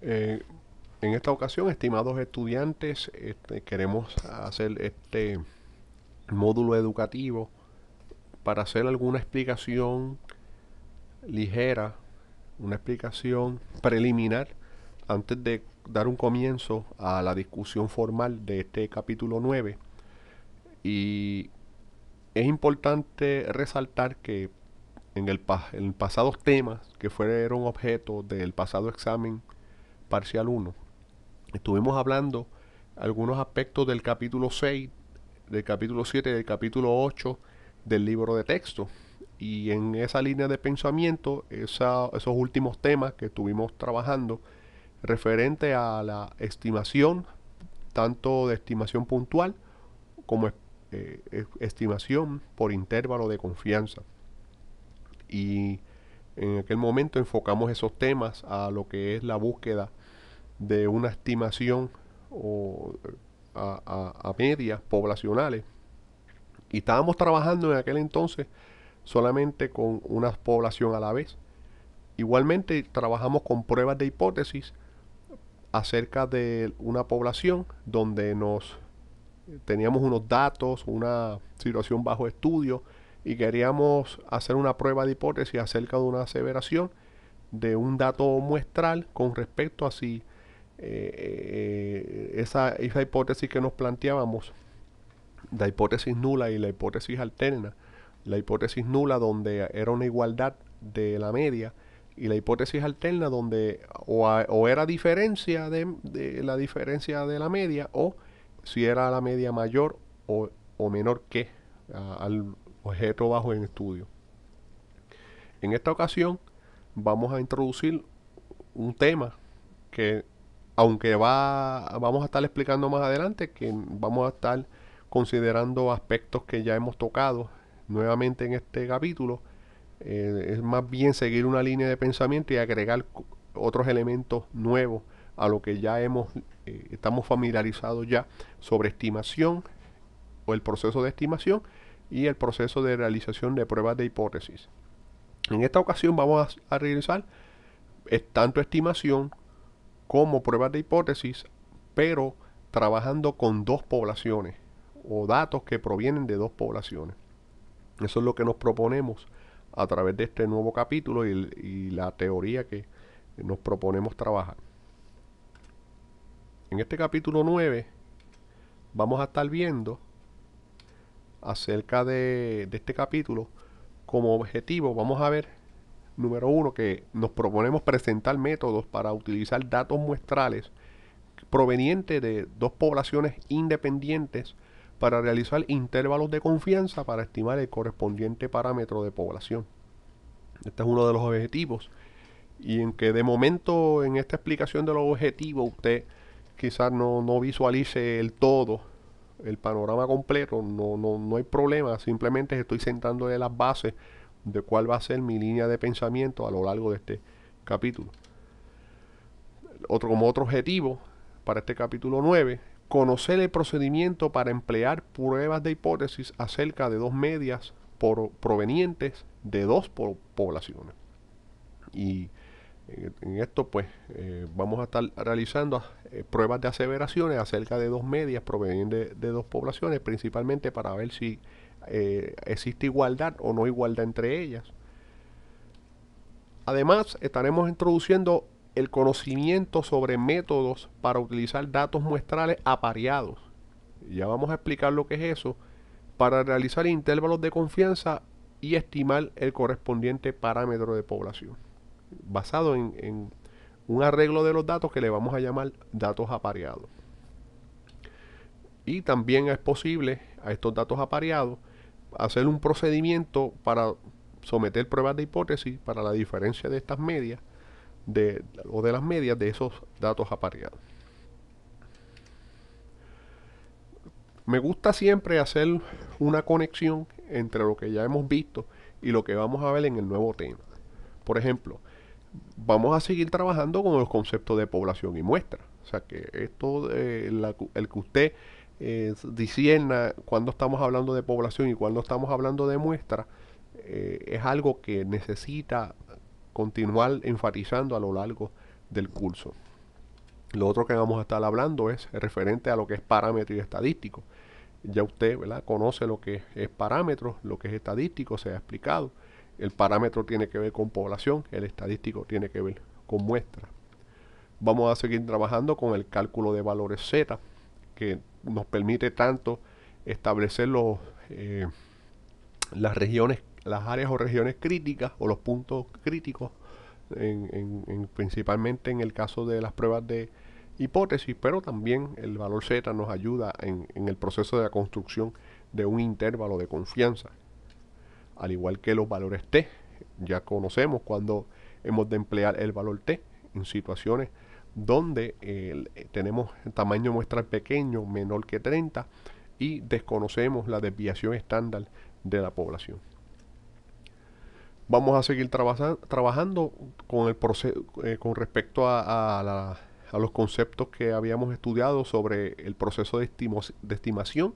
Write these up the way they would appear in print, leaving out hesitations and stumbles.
Eh, en esta ocasión, estimados estudiantes, queremos hacer este módulo educativo para hacer alguna explicación ligera, una explicación preliminar antes de dar un comienzo a la discusión formal de este capítulo 9. Y es importante resaltar que en pasados temas que fueron objeto del pasado examen parcial 1, estuvimos hablando algunos aspectos del capítulo 6, del capítulo 7 y del capítulo 8 del libro de texto. Y en esa línea de pensamiento, esos últimos temas que estuvimos trabajando referente a la estimación, tanto de estimación puntual como estimación por intervalo de confianza. Y en aquel momento enfocamos esos temas a lo que es la búsqueda de una estimación o a medias poblacionales. Y estábamos trabajando en aquel entonces solamente con una población a la vez. Igualmente trabajamos con pruebas de hipótesis acerca de una población donde nos teníamos unos datos, una situación bajo estudio y queríamos hacer una prueba de hipótesis acerca de una aseveración de un dato muestral con respecto a si esa hipótesis que nos planteábamos, la hipótesis nula y la hipótesis alterna, la hipótesis nula donde era una igualdad de la media y la hipótesis alterna donde o era diferencia de la diferencia de la media o si era la media mayor o menor que al objeto bajo en estudio. En esta ocasión vamos a introducir un tema que aunque vamos a estar explicando más adelante, que vamos a estar considerando aspectos que ya hemos tocado nuevamente en este capítulo, es más bien seguir una línea de pensamiento y agregar otros elementos nuevos a lo que ya estamos familiarizados ya sobre estimación o el proceso de estimación y el proceso de realización de pruebas de hipótesis. En esta ocasión vamos a realizar tanto estimación como pruebas de hipótesis, pero trabajando con dos poblaciones o datos que provienen de dos poblaciones. Eso es lo que nos proponemos a través de este nuevo capítulo y la teoría que nos proponemos trabajar. En este capítulo 9 vamos a estar viendo acerca de este capítulo. Como objetivo vamos a ver, número uno, que nos proponemos presentar métodos para utilizar datos muestrales provenientes de dos poblaciones independientes para realizar intervalos de confianza para estimar el correspondiente parámetro de población. Este es uno de los objetivos. Y en que de momento en esta explicación de los objetivos usted quizás no visualice el todo, el panorama completo, no hay problema. Simplemente estoy sentando de las bases de cuál va a ser mi línea de pensamiento a lo largo de este capítulo. Como otro objetivo para este capítulo 9, conocer el procedimiento para emplear pruebas de hipótesis acerca de dos medias provenientes de dos poblaciones. Y en esto pues vamos a estar realizando pruebas de aseveraciones acerca de dos medias provenientes de dos poblaciones, principalmente para ver si existe igualdad o no igualdad entre ellas. Además, estaremos introduciendo el conocimiento sobre métodos para utilizar datos muestrales apareados. Ya vamos a explicar lo que es eso, para realizar intervalos de confianza y estimar el correspondiente parámetro de población, basado en un arreglo de los datos que le vamos a llamar datos apareados. Y también es posible a estos datos apareados hacer un procedimiento para someter pruebas de hipótesis para la diferencia de estas medias o de las medias de esos datos apareados. Me gusta siempre hacer una conexión entre lo que ya hemos visto y lo que vamos a ver en el nuevo tema. Por ejemplo, vamos a seguir trabajando con los conceptos de población y muestra. O sea que esto, el que usted discierna cuando estamos hablando de población y cuando estamos hablando de muestra, es algo que necesita continuar enfatizando a lo largo del curso. Lo otro que vamos a estar hablando es referente a lo que es parámetro y estadístico. Ya usted, ¿verdad?, conoce lo que es parámetro, lo que es estadístico, se ha explicado. El parámetro tiene que ver con población, el estadístico tiene que ver con muestra. Vamos a seguir trabajando con el cálculo de valores Z, que nos permite tanto establecer las regiones, las áreas o regiones críticas o los puntos críticos, principalmente en el caso de las pruebas de hipótesis, pero también el valor Z nos ayuda en el proceso de la construcción de un intervalo de confianza, al igual que los valores T. Ya conocemos cuando hemos de emplear el valor T en situaciones donde tenemos tamaño muestral pequeño, menor que 30, y desconocemos la desviación estándar de la población. Vamos a seguir trabajando con el proceso con respecto a los conceptos que habíamos estudiado sobre el proceso de estimación,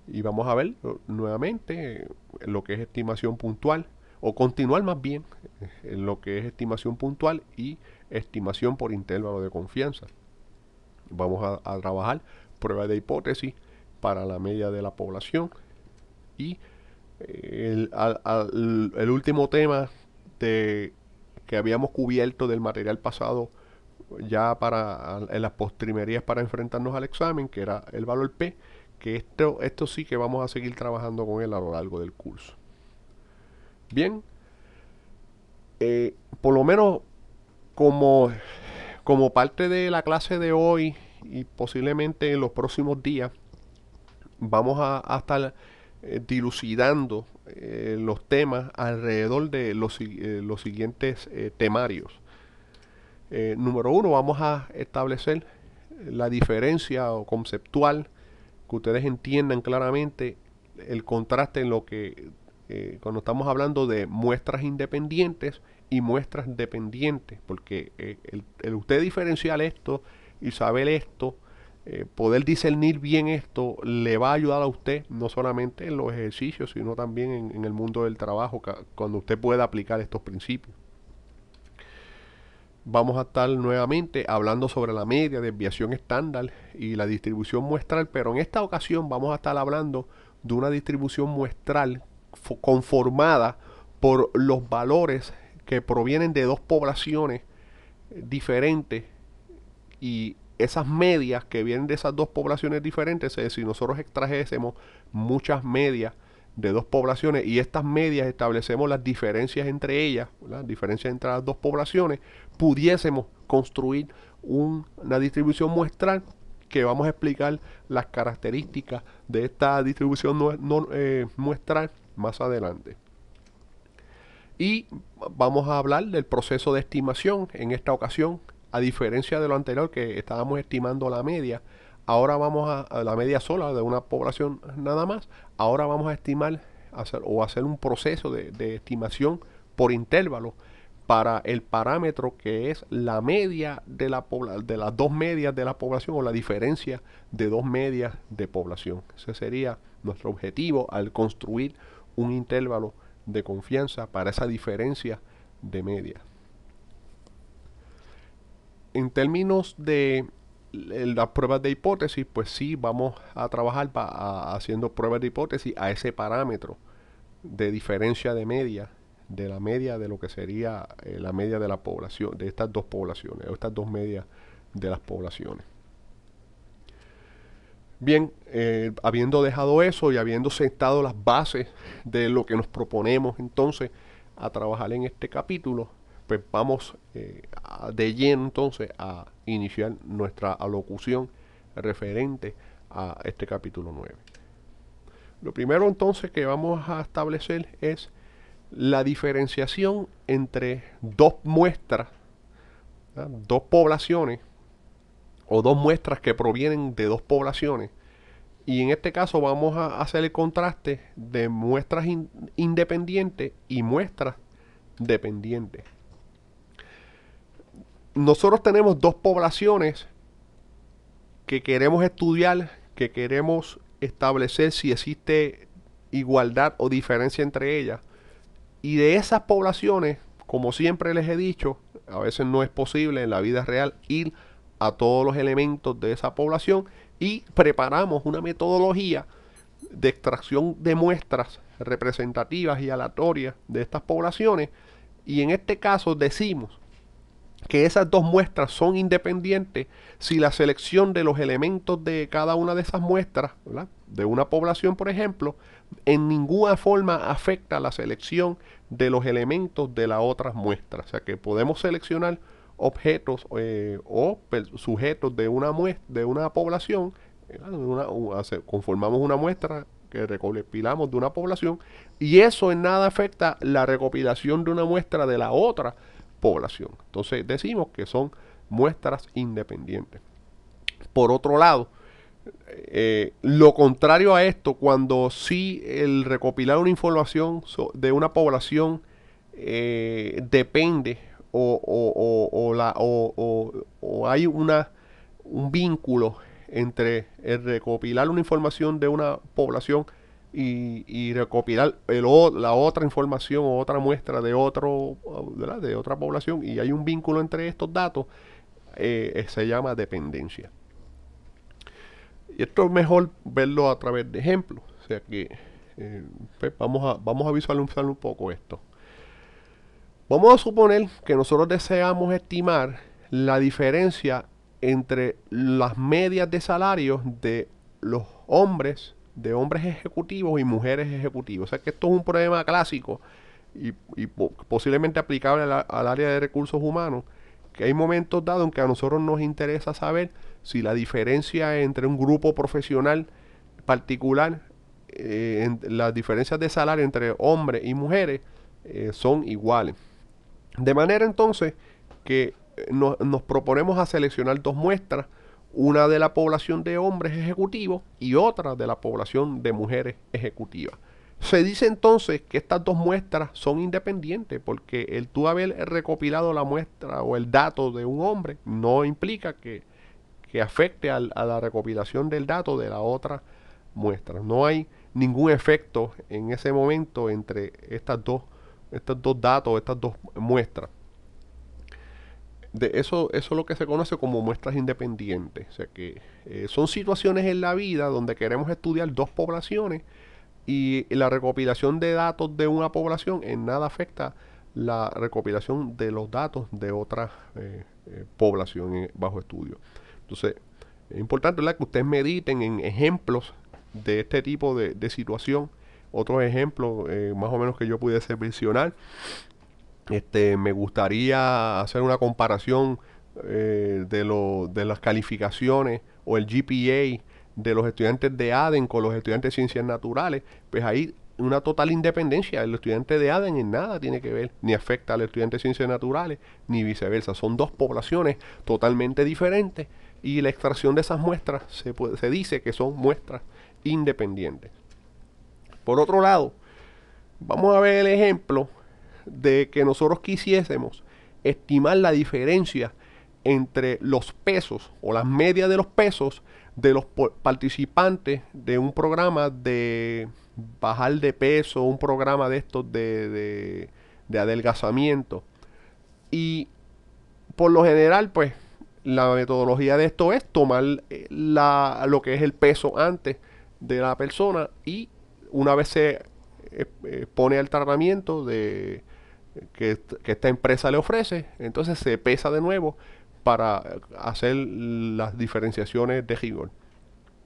y vamos a ver nuevamente lo que es estimación puntual, o continuar más bien en lo que es estimación puntual y estimación por intervalo de confianza. Vamos a trabajar pruebas de hipótesis para la media de la población, y el último tema que habíamos cubierto del material pasado ya en las postrimerías para enfrentarnos al examen, que era el valor P, que esto sí que vamos a seguir trabajando con él a lo largo del curso. Bien, por lo menos como parte de la clase de hoy y posiblemente en los próximos días, vamos a estar dilucidando los temas alrededor de los siguientes temarios. Número uno, vamos a establecer la diferencia o conceptual, que ustedes entiendan claramente el contraste en lo que cuando estamos hablando de muestras independientes y muestras dependientes, porque el usted diferenciar esto y saber esto, poder discernir bien esto, le va a ayudar a usted no solamente en los ejercicios, sino también en el mundo del trabajo, cuando usted pueda aplicar estos principios. Vamos a estar nuevamente hablando sobre la media, desviación estándar y la distribución muestral, pero en esta ocasión vamos a estar hablando de una distribución muestral conformada por los valores que provienen de dos poblaciones diferentes, y esas medias que vienen de esas dos poblaciones diferentes, es decir, si nosotros extrajésemos muchas medias de dos poblaciones y estas medias establecemos las diferencias entre ellas, las diferencias entre las dos poblaciones, pudiésemos construir una distribución muestral, que vamos a explicar las características de esta distribución muestral más adelante. Y vamos a hablar del proceso de estimación. En esta ocasión, a diferencia de lo anterior que estábamos estimando la media, ahora vamos a la media sola de una población nada más. Ahora vamos a estimar hacer un proceso de estimación por intervalo para el parámetro que es la media de las dos medias de la población, o la diferencia de dos medias de población. Ese sería nuestro objetivo al construir un intervalo de confianza para esa diferencia de media. En términos de las pruebas de hipótesis, pues sí, vamos a trabajar haciendo pruebas de hipótesis a ese parámetro de diferencia de media, de la media de lo que sería la media de la población, de estas dos poblaciones, o estas dos medias de las poblaciones. Bien, habiendo dejado eso y habiendo sentado las bases de lo que nos proponemos entonces a trabajar en este capítulo, pues vamos de lleno entonces a iniciar nuestra alocución referente a este capítulo 9. Lo primero entonces que vamos a establecer es la diferenciación entre dos muestras, ¿verdad?, dos poblaciones, o dos muestras que provienen de dos poblaciones. Y en este caso vamos a hacer el contraste de muestras independientes y muestras dependientes. Nosotros tenemos dos poblaciones que queremos estudiar, que queremos establecer si existe igualdad o diferencia entre ellas. Y de esas poblaciones, como siempre les he dicho, a veces no es posible en la vida real ir a todos los elementos de esa población y preparamos una metodología de extracción de muestras representativas y aleatorias de estas poblaciones, y en este caso decimos que esas dos muestras son independientes si la selección de los elementos de cada una de esas muestras, ¿verdad?, de una población, por ejemplo, en ninguna forma afecta la selección de los elementos de las otras muestras. O sea que podemos seleccionar objetos sujetos de una de una población, conformamos una muestra que recopilamos de una población, y eso en nada afecta la recopilación de una muestra de la otra población. Entonces decimos que son muestras independientes. Por otro lado, lo contrario a esto, cuando sí el recopilar una información de una población depende o hay un vínculo entre el recopilar una información de una población y recopilar la otra información o otra muestra de de otra población, y hay un vínculo entre estos datos, se llama dependencia. Y esto es mejor verlo a través de ejemplos. O sea que pues vamos a visualizar un poco esto. Vamos a suponer que nosotros deseamos estimar la diferencia entre las medias de salarios de los hombres ejecutivos y mujeres ejecutivas. O sea que esto es un problema clásico y posiblemente aplicable al área de recursos humanos, que hay momentos dados en que a nosotros nos interesa saber si la diferencia entre un grupo profesional particular, las diferencias de salario entre hombres y mujeres son iguales. De manera entonces que nos proponemos a seleccionar dos muestras, una de la población de hombres ejecutivos y otra de la población de mujeres ejecutivas. Se dice entonces que estas dos muestras son independientes, porque el tú haber recopilado la muestra o el dato de un hombre no implica que afecte a la recopilación del dato de la otra muestra. No hay ningún efecto en ese momento entre estos dos datos, estas dos muestras. Eso es lo que se conoce como muestras independientes. O sea que son situaciones en la vida donde queremos estudiar dos poblaciones y la recopilación de datos de una población en nada afecta la recopilación de los datos de otra población bajo estudio. Entonces, es importante, ¿verdad?, que ustedes mediten en ejemplos de este tipo de situación. Otros ejemplos más o menos que yo pudiese mencionar. Me gustaría hacer una comparación de las calificaciones o el GPA de los estudiantes de ADEN con los estudiantes de ciencias naturales. Pues ahí una total independencia. El estudiante de ADEN en nada tiene que ver, ni afecta al estudiante de ciencias naturales, ni viceversa. Son dos poblaciones totalmente diferentes y la extracción de esas muestras se dice que son muestras independientes. Por otro lado, vamos a ver el ejemplo de que nosotros quisiésemos estimar la diferencia entre los pesos o las medias de los pesos de los participantes de un programa de bajar de peso, un programa de estos de adelgazamiento. Y por lo general, pues, la metodología de esto es tomar lo que es el peso antes de la persona, y una vez se pone el tratamiento que esta empresa le ofrece, entonces se pesa de nuevo para hacer las diferenciaciones de rigor.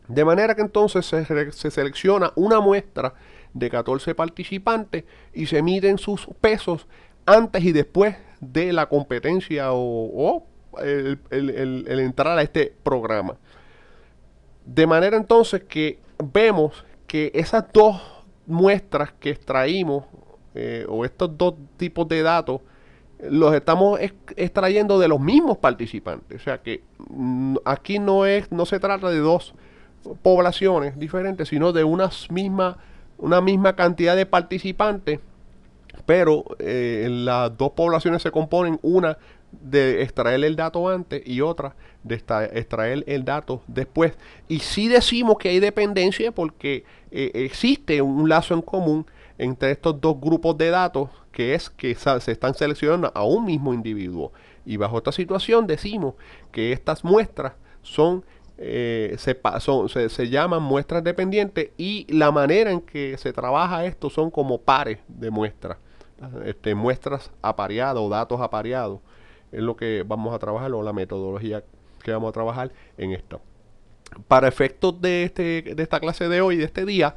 De manera que entonces se selecciona una muestra de 14 participantes y se miden sus pesos antes y después de la competencia o el entrar a este programa. De manera entonces que vemos que esas dos muestras que extraímos o estos dos tipos de datos los estamos extrayendo de los mismos participantes. O sea que aquí no se trata de dos poblaciones diferentes, sino de una misma cantidad de participantes, pero las dos poblaciones se componen, una de extraer el dato antes y otra de extraer el dato después. Y sí decimos que hay dependencia porque existe un lazo en común entre estos dos grupos de datos, que es que se están seleccionando a un mismo individuo. Y bajo esta situación decimos que estas muestras son, se llaman muestras dependientes, y la manera en que se trabaja esto son como pares de muestras, muestras apareadas o datos apareados. Es lo que vamos a trabajar, o la metodología que vamos a trabajar en esto. Para efectos de esta clase de hoy, de este día,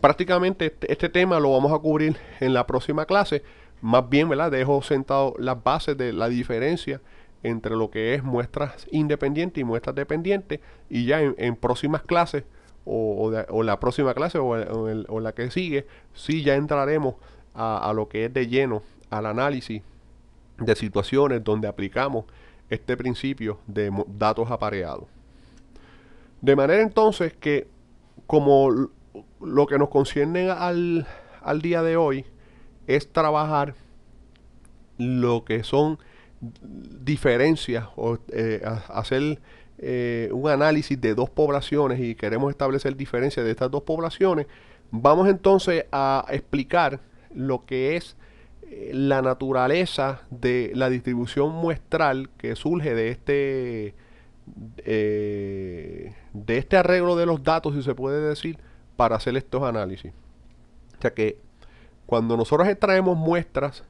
prácticamente este tema lo vamos a cubrir en la próxima clase. Más bien, ¿verdad? Dejo sentado las bases de la diferencia entre lo que es muestras independientes y muestras dependientes, y ya en próximas clases, o la próxima clase, o la que sigue, sí ya entraremos a lo que es de lleno al análisis de situaciones donde aplicamos este principio de datos apareados. De manera entonces que, como lo que nos concierne al día de hoy es trabajar lo que son diferencias, o hacer un análisis de dos poblaciones, y queremos establecer diferencias de estas dos poblaciones, vamos entonces a explicar lo que es la naturaleza de la distribución muestral que surge de este arreglo de los datos, si se puede decir, para hacer estos análisis. O sea que cuando nosotros extraemos muestras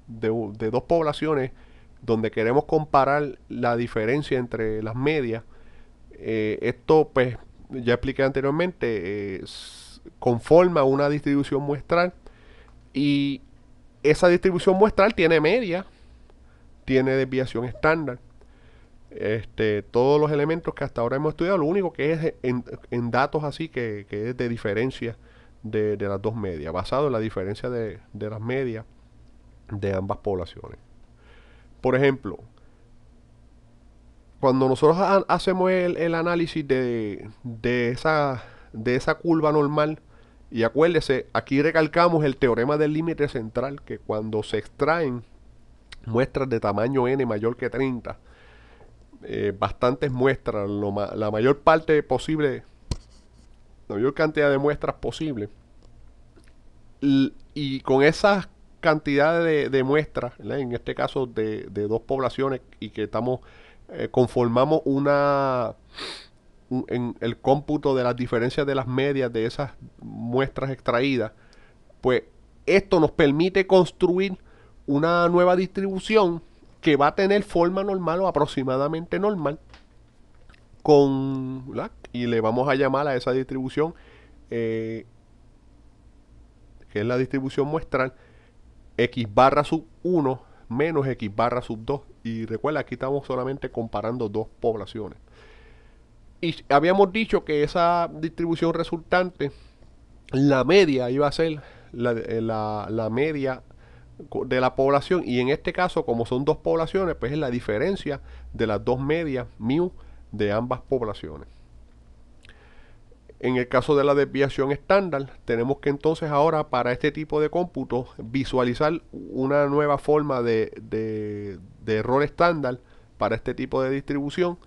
de dos poblaciones donde queremos comparar la diferencia entre las medias, esto, pues, ya expliqué anteriormente, conforma una distribución muestral, y esa distribución muestral tiene media, tiene desviación estándar, todos los elementos que hasta ahora hemos estudiado. Lo único que es en datos así que es de diferencia de las dos medias, basado en la diferencia de las medias de ambas poblaciones. Por ejemplo, cuando nosotros hacemos el análisis de esa curva normal, y acuérdese, aquí recalcamos el teorema del límite central, que cuando se extraen muestras de tamaño n mayor que 30, bastantes muestras, la mayor parte posible, la mayor cantidad de muestras posible, y con esas cantidades de muestras, ¿verdad? En este caso de dos poblaciones, y que conformamos en el cómputo de las diferencias de las medias de esas muestras extraídas, pues esto nos permite construir una nueva distribución que va a tener forma normal o aproximadamente normal, y le vamos a llamar a esa distribución, que es la distribución muestral, x barra sub 1 menos x barra sub 2. Y recuerda, aquí estamos solamente comparando dos poblaciones. Y habíamos dicho que esa distribución resultante, la media iba a ser la media de la población, y en este caso, como son dos poblaciones, pues es la diferencia de las dos medias mu de ambas poblaciones. En el caso de la desviación estándar, tenemos que entonces ahora, para este tipo de cómputo, visualizar una nueva forma de error estándar para este tipo de distribución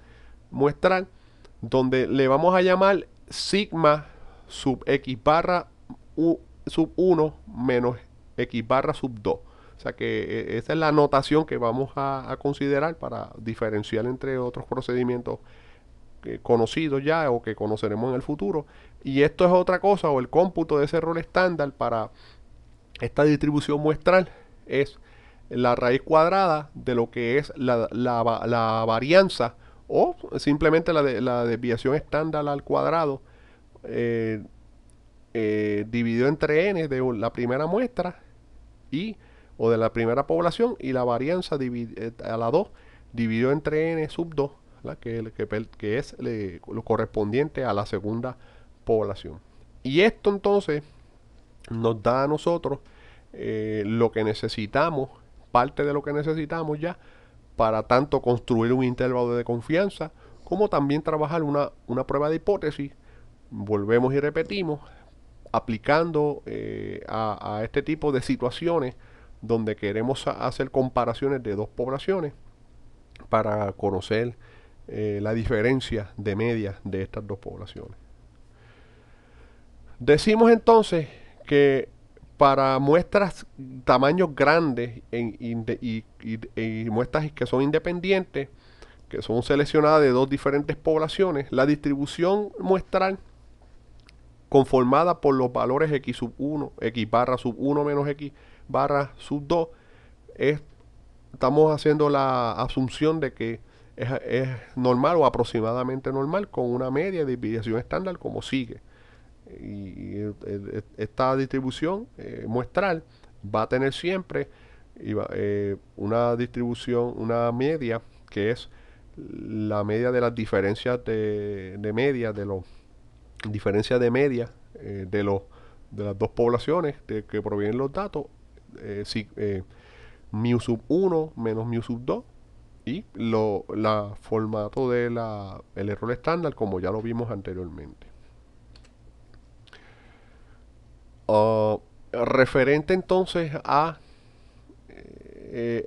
muestral, donde le vamos a llamar sigma sub x barra sub 1 menos x barra sub 2. O sea que esa es la notación que vamos a considerar para diferenciar entre otros procedimientos conocidos ya, o que conoceremos en el futuro. Y esto es otra cosa, o el cómputo de ese error estándar para esta distribución muestral es la raíz cuadrada de lo que es la varianza, o simplemente la desviación estándar al cuadrado, dividido entre n de la primera muestra, o de la primera población, y la varianza a la 2 dividido entre n sub 2, que es lo correspondiente a la segunda población. Y esto entonces nos da a nosotros lo que necesitamos, parte de lo que necesitamos ya, para tanto construir un intervalo de confianza, como también trabajar una prueba de hipótesis. Volvemos y repetimos, aplicando a este tipo de situaciones donde queremos hacer comparaciones de dos poblaciones para conocer la diferencia de media de estas dos poblaciones. Decimos entonces que para muestras tamaños grandes y muestras que son independientes, que son seleccionadas de dos diferentes poblaciones, la distribución muestral conformada por los valores x sub 1, x barra sub 1 menos x barra sub 2, es, estamos haciendo la asunción de que es normal o aproximadamente normal con una media de desviación estándar como sigue. Esta distribución muestral va a tener siempre una distribución, una media que es la media de las diferencias de media, de los diferencias de media de las dos poblaciones que provienen los datos, mu sub 1 menos mu sub 2 y la formato de el error estándar como ya lo vimos anteriormente. Referente entonces a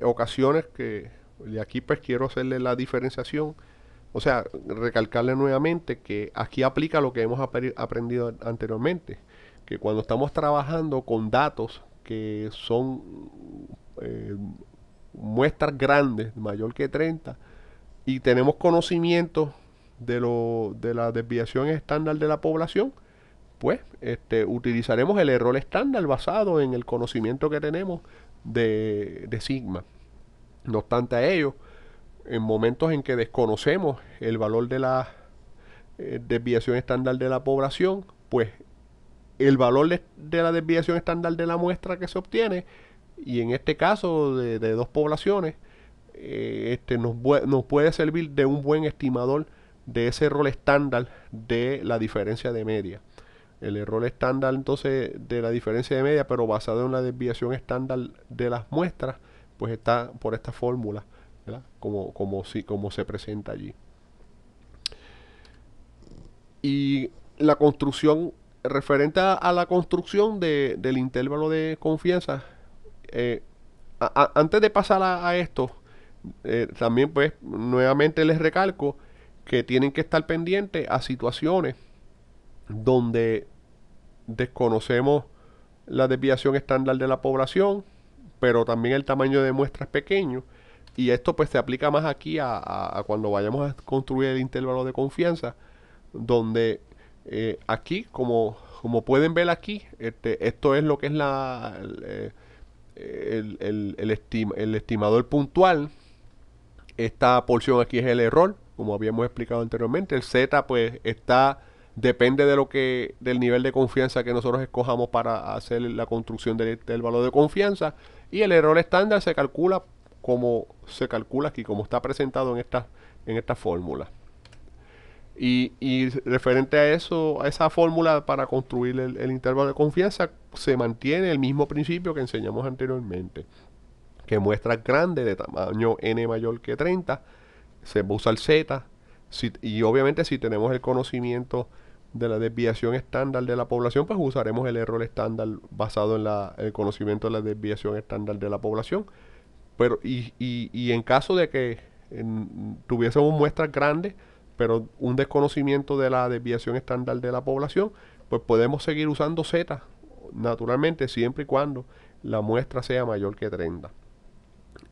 ocasiones que de aquí pues quiero hacerle la diferenciación, o sea, recalcarle nuevamente que aquí aplica lo que hemos aprendido anteriormente, que cuando estamos trabajando con datos que son muestras grandes, mayor que 30, y tenemos conocimiento de la desviación estándar de la población, pues utilizaremos el error estándar basado en el conocimiento que tenemos de sigma. No obstante a ello, en momentos en que desconocemos el valor de la desviación estándar de la población, pues el valor de la desviación estándar de la muestra que se obtiene, y en este caso de dos poblaciones, nos puede servir de un buen estimador de ese error estándar de la diferencia de media. El error estándar entonces de la diferencia de media, pero basado en la desviación estándar de las muestras, pues está por esta fórmula, ¿verdad? Como se presenta allí. Y la construcción, referente a la construcción del intervalo de confianza, antes de pasar a esto, también pues nuevamente les recalco que tienen que estar pendientes a situaciones donde desconocemos la desviación estándar de la población, pero también el tamaño de muestra es pequeño. Y esto pues se aplica más aquí a cuando vayamos a construir el intervalo de confianza, donde aquí, como pueden ver aquí, esto es lo que es el estimador puntual. Esta porción aquí es el error, como habíamos explicado anteriormente. El Z pues depende del nivel de confianza que nosotros escojamos para hacer la construcción del valor de confianza. Y el error estándar se calcula como se calcula aquí, como está presentado en esta fórmula. Y referente a eso, a esa fórmula para construir el intervalo de confianza, se mantiene el mismo principio que enseñamos anteriormente, que muestras grandes de tamaño n mayor que 30, se va a usar z, y obviamente si tenemos el conocimiento de la desviación estándar de la población, pues usaremos el error estándar basado en el conocimiento de la desviación estándar de la población. Pero y en caso de que tuviésemos muestras grandes, pero un desconocimiento de la desviación estándar de la población, pues podemos seguir usando z naturalmente, siempre y cuando la muestra sea mayor que 30.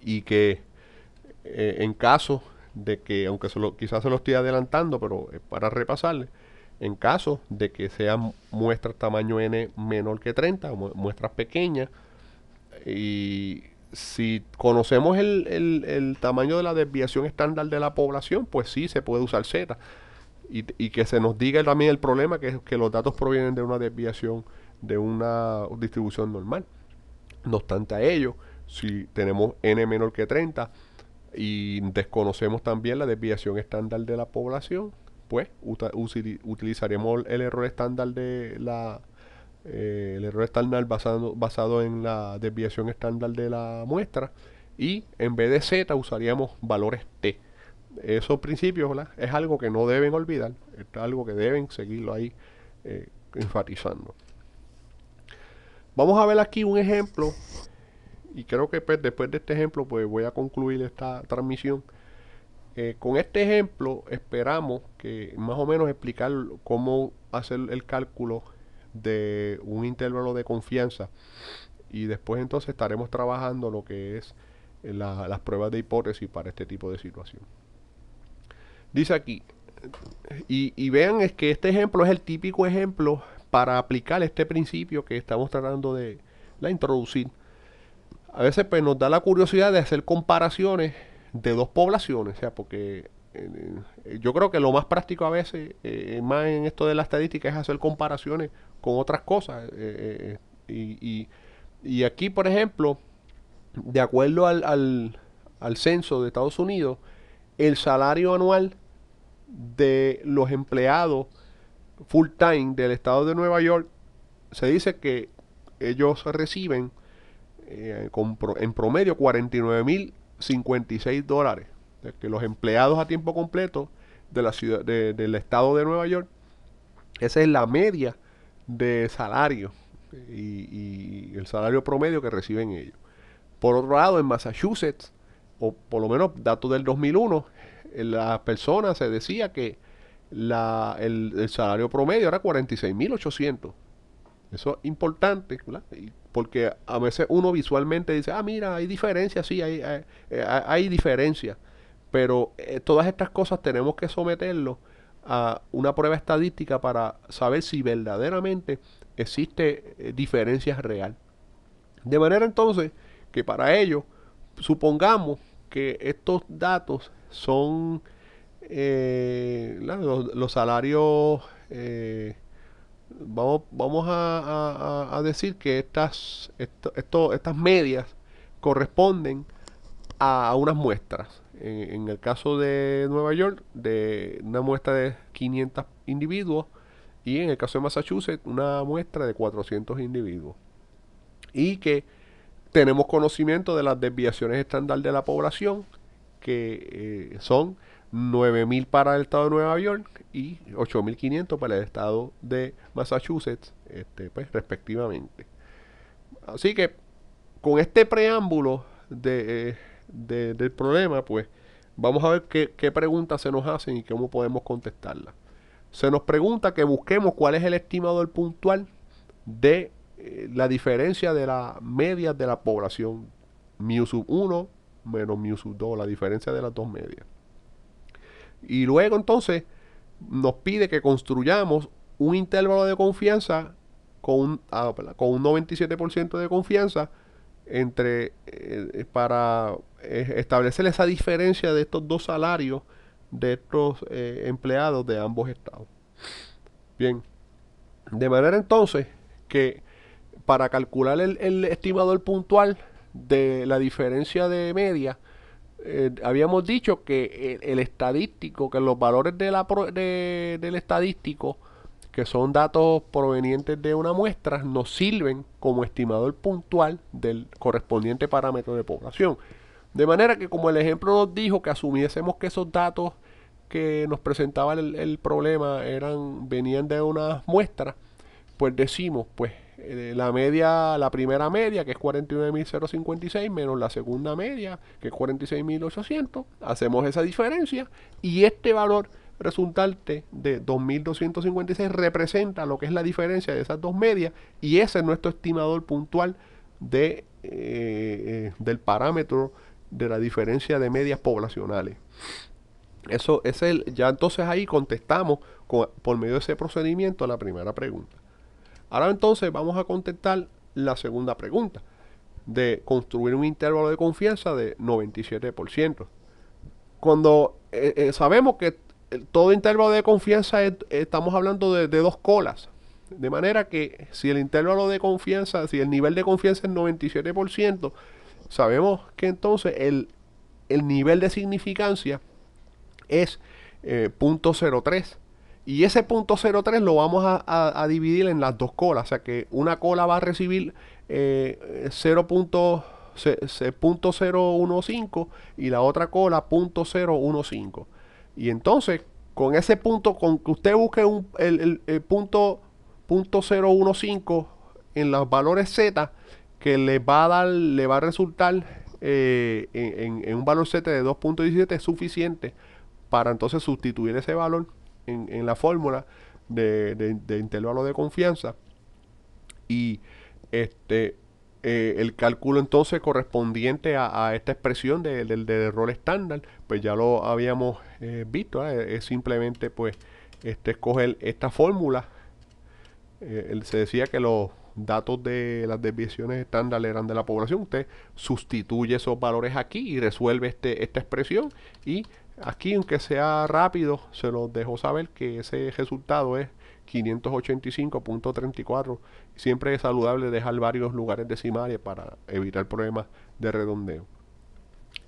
Y que en caso de que, aunque quizás se lo estoy adelantando, pero para repasarle, en caso de que sean muestras tamaño n menor que 30, muestras pequeñas, y si conocemos el tamaño de la desviación estándar de la población, pues sí se puede usar z. Y que se nos diga también el problema, que es que los datos provienen de una desviación, de una distribución normal. No obstante a ello, si tenemos n menor que 30 y desconocemos también la desviación estándar de la población, pues utilizaremos el error estándar el error estándar basado en la desviación estándar de la muestra, y en vez de z usaríamos valores t. Esos principios, ¿verdad?, es algo que no deben olvidar, es algo que deben seguirlo ahí enfatizando. Vamos a ver aquí un ejemplo, y creo que pues, después de este ejemplo pues voy a concluir esta transmisión. Con este ejemplo esperamos que más o menos explicar cómo hacer el cálculo de un intervalo de confianza, y después entonces estaremos trabajando lo que es las pruebas de hipótesis para este tipo de situación. Dice aquí, y vean, es que este ejemplo es el típico ejemplo para aplicar este principio que estamos tratando de introducir. A veces pues nos da la curiosidad de hacer comparaciones de dos poblaciones, o sea, porque yo creo que lo más práctico a veces, más en esto de la estadística, es hacer comparaciones con otras cosas. Y aquí, por ejemplo, de acuerdo al censo de Estados Unidos, el salario anual de los empleados full time del estado de Nueva York, se dice que ellos reciben en promedio $49,056. Que los empleados a tiempo completo de la ciudad, del estado de Nueva York, esa es la media de salario y el salario promedio que reciben ellos. Por otro lado, en Massachusetts, o por lo menos datos del 2001, las personas se decía que el salario promedio era 46,800. Eso es importante, ¿verdad? Porque a veces uno visualmente dice, ah, mira, hay diferencias, sí, hay diferencias. Pero todas estas cosas tenemos que someterlo a una prueba estadística para saber si verdaderamente existe diferencias real. De manera entonces que para ello, supongamos que estos datos son los salarios, vamos a decir que estas medias corresponden a unas muestras. En el caso de Nueva York, de una muestra de 500 individuos, y en el caso de Massachusetts, una muestra de 400 individuos. Y que tenemos conocimiento de las desviaciones estándar de la población, que son 9,000 para el estado de Nueva York y 8,500 para el estado de Massachusetts, pues, respectivamente. Así que con este preámbulo del problema, pues vamos a ver qué preguntas se nos hacen y cómo podemos contestarlas. Se nos pregunta que busquemos cuál es el estimador puntual de la diferencia de las medias de la población, mu sub 1 menos mu sub 2, la diferencia de las dos medias. Y luego entonces nos pide que construyamos un intervalo de confianza con un 97% de confianza para establecer esa diferencia de estos dos salarios de estos empleados de ambos estados. Bien, de manera entonces que para calcular el estimador puntual de la diferencia de media, habíamos dicho que el estadístico, que los valores del estadístico, que son datos provenientes de una muestra, nos sirven como estimador puntual del correspondiente parámetro de población. De manera que, como el ejemplo nos dijo, que asumiésemos que esos datos que nos presentaba el problema venían de una muestra, pues decimos, pues la primera media, que es 49,056, menos la segunda media, que es 46,800, hacemos esa diferencia, y este valor resultante de 2,256 representa lo que es la diferencia de esas dos medias, y ese es nuestro estimador puntual del parámetro de la diferencia de medias poblacionales. Eso es ya entonces ahí contestamos por medio de ese procedimiento la primera pregunta. Ahora entonces vamos a contestar la segunda pregunta, de construir un intervalo de confianza de 97%. Cuando sabemos que todo intervalo de confianza estamos hablando de dos colas, de manera que si el intervalo de confianza, si el nivel de confianza es 97%, sabemos que entonces el nivel de significancia es 0.03. Y ese 0.03 lo vamos a dividir en las dos colas. O sea que una cola va a recibir 0.015 y la otra cola 0.015. Y entonces, con ese punto, con que usted busque el punto 0.015 en los valores Z, que le va a resultar en un valor Z de 2.17, es suficiente para entonces sustituir ese valor en la fórmula de intervalo de confianza y este el cálculo entonces correspondiente a esta expresión del error estándar, pues ya lo habíamos visto, es simplemente pues escoger esta fórmula. Se decía que los datos de las desviaciones estándar eran de la población. Usted sustituye esos valores aquí y resuelve esta expresión, y aquí, aunque sea rápido, se los dejo saber que ese resultado es 585.34. Siempre es saludable dejar varios lugares decimales para evitar problemas de redondeo.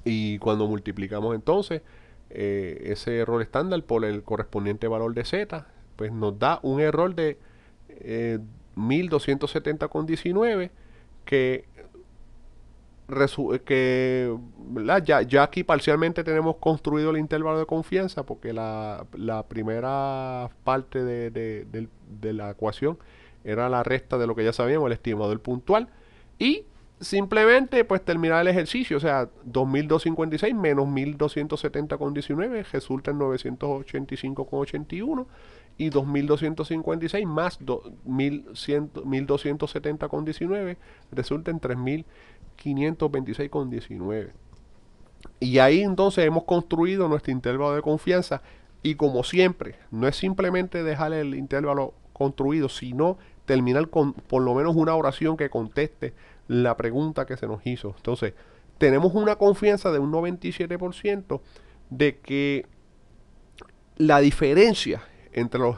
Y cuando multiplicamos entonces ese error estándar por el correspondiente valor de z, pues nos da un error de 1270,19, que ya aquí parcialmente tenemos construido el intervalo de confianza, porque la primera parte de la ecuación era la resta de lo que ya sabíamos, el estimador puntual, y simplemente pues terminar el ejercicio. O sea, 2256 menos 1270,19 resulta en 985,81, y 2256 más 1270,19 resulta en 3526,19. Y ahí entonces hemos construido nuestro intervalo de confianza. Y como siempre, no es simplemente dejar el intervalo construido, sino terminar con por lo menos una oración que conteste la pregunta que se nos hizo. Entonces, tenemos una confianza de un 97% de que la diferencia entre los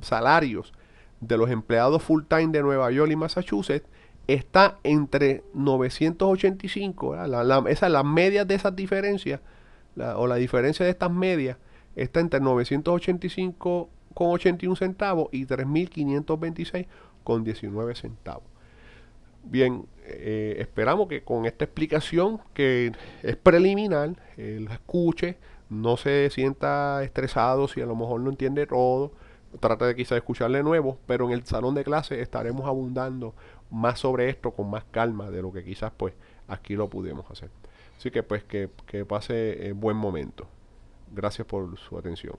salarios de los empleados full time de Nueva York y Massachusetts está entre 985, esa es la media de esas diferencias, o la diferencia de estas medias está entre 985,81 centavos y 3.526,19 centavos. Bien, esperamos que con esta explicación, que es preliminar, la escuche, no se sienta estresado si a lo mejor no entiende todo. Trata de quizás escuchar de nuevo, pero en el salón de clase estaremos abundando más sobre esto con más calma de lo que quizás pues aquí lo pudimos hacer. Así que pues que pase buen momento. Gracias por su atención.